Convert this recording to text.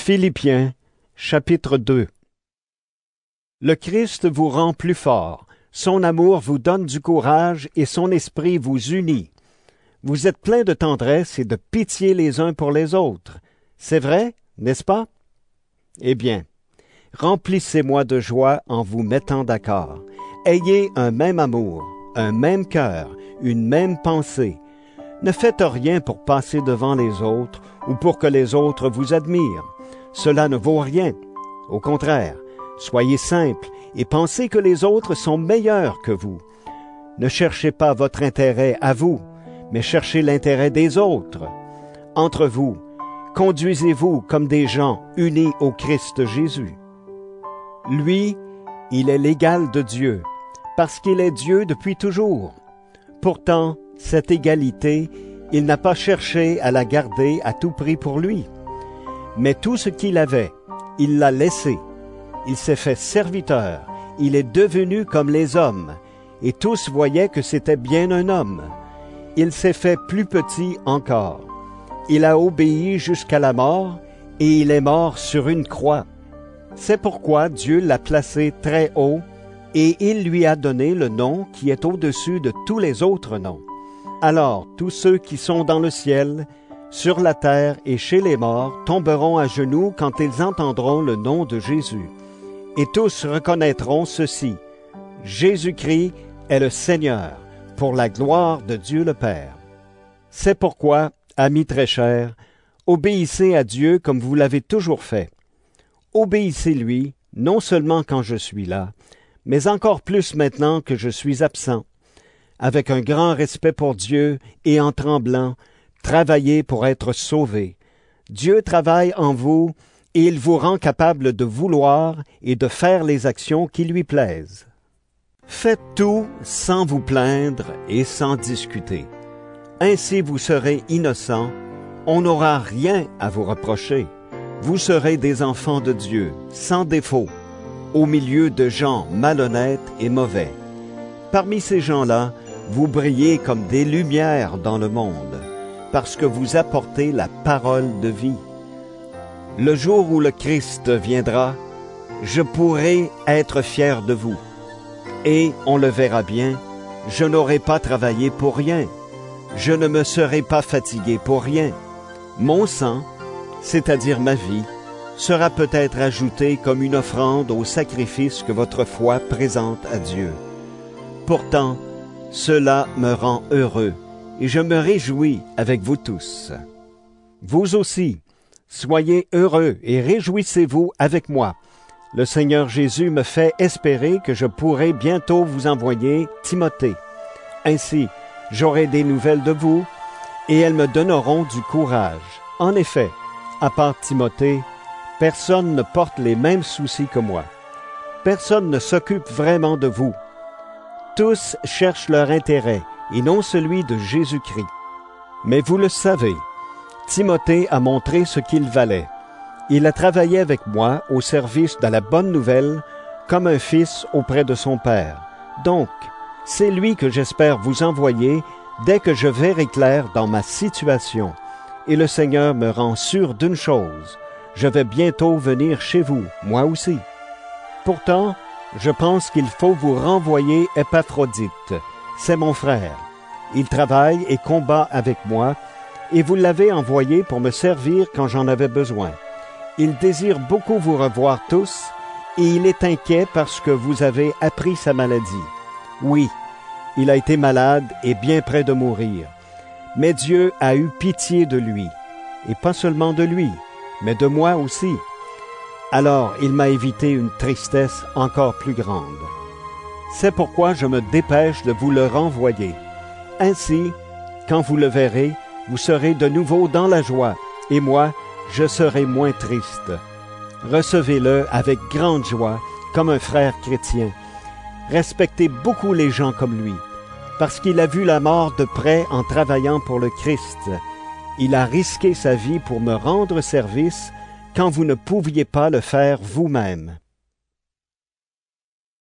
Philippiens, chapitre 2. Le Christ vous rend plus fort, son amour vous donne du courage et son esprit vous unit. Vous êtes pleins de tendresse et de pitié les uns pour les autres. C'est vrai, n'est-ce pas? Eh bien, remplissez-moi de joie en vous mettant d'accord. Ayez un même amour, un même cœur, une même pensée. Ne faites rien pour passer devant les autres ou pour que les autres vous admirent. Cela ne vaut rien. Au contraire, soyez simples et pensez que les autres sont meilleurs que vous. Ne cherchez pas votre intérêt à vous, mais cherchez l'intérêt des autres. Entre vous, conduisez-vous comme des gens unis au Christ Jésus. Lui, il est l'égal de Dieu, parce qu'il est Dieu depuis toujours. Pourtant, cette égalité, il n'a pas cherché à la garder à tout prix pour lui. Mais tout ce qu'il avait, il l'a laissé. Il s'est fait serviteur, il est devenu comme les hommes, et tous voyaient que c'était bien un homme. Il s'est fait plus petit encore. Il a obéi jusqu'à la mort, et il est mort sur une croix. C'est pourquoi Dieu l'a placé très haut, et il lui a donné le nom qui est au-dessus de tous les autres noms. Alors tous ceux qui sont dans le ciel, sur la terre et chez les morts, tomberont à genoux quand ils entendront le nom de Jésus. Et tous reconnaîtront ceci: Jésus-Christ est le Seigneur, pour la gloire de Dieu le Père. C'est pourquoi, amis très chers, obéissez à Dieu comme vous l'avez toujours fait. Obéissez-lui, non seulement quand je suis là, mais encore plus maintenant que je suis absent. Avec un grand respect pour Dieu et en tremblant, travaillez pour être sauvés. Dieu travaille en vous et il vous rend capable de vouloir et de faire les actions qui lui plaisent. Faites tout sans vous plaindre et sans discuter. Ainsi vous serez innocents, on n'aura rien à vous reprocher. Vous serez des enfants de Dieu, sans défaut, au milieu de gens malhonnêtes et mauvais. Parmi ces gens-là, vous brillez comme des lumières dans le monde, parce que vous apportez la parole de vie. Le jour où le Christ viendra, je pourrai être fier de vous. Et, on le verra bien, je n'aurai pas travaillé pour rien. Je ne me serai pas fatigué pour rien. Mon sang, c'est-à-dire ma vie, sera peut-être ajouté comme une offrande au sacrifice que votre foi présente à Dieu. Pourtant, cela me rend heureux, et je me réjouis avec vous tous. Vous aussi, soyez heureux et réjouissez-vous avec moi. Le Seigneur Jésus me fait espérer que je pourrai bientôt vous envoyer Timothée. Ainsi, j'aurai des nouvelles de vous, et elles me donneront du courage. En effet, à part Timothée, personne ne porte les mêmes soucis que moi. Personne ne s'occupe vraiment de vous. Tous cherchent leur intérêt, et non celui de Jésus-Christ. Mais vous le savez, Timothée a montré ce qu'il valait. Il a travaillé avec moi au service de la bonne nouvelle, comme un fils auprès de son père. Donc, c'est lui que j'espère vous envoyer dès que je verrai clair dans ma situation. Et le Seigneur me rend sûr d'une chose: je vais bientôt venir chez vous, moi aussi. Pourtant, je pense qu'il faut vous renvoyer Épaphrodite. C'est mon frère. Il travaille et combat avec moi, et vous l'avez envoyé pour me servir quand j'en avais besoin. Il désire beaucoup vous revoir tous, et il est inquiet parce que vous avez appris sa maladie. Oui, il a été malade et bien près de mourir. Mais Dieu a eu pitié de lui, et pas seulement de lui, mais de moi aussi. Alors il m'a évité une tristesse encore plus grande. C'est pourquoi je me dépêche de vous le renvoyer. Ainsi, quand vous le verrez, vous serez de nouveau dans la joie, et moi, je serai moins triste. Recevez-le avec grande joie, comme un frère chrétien. Respectez beaucoup les gens comme lui, parce qu'il a vu la mort de près en travaillant pour le Christ. Il a risqué sa vie pour me rendre service quand vous ne pouviez pas le faire vous-même.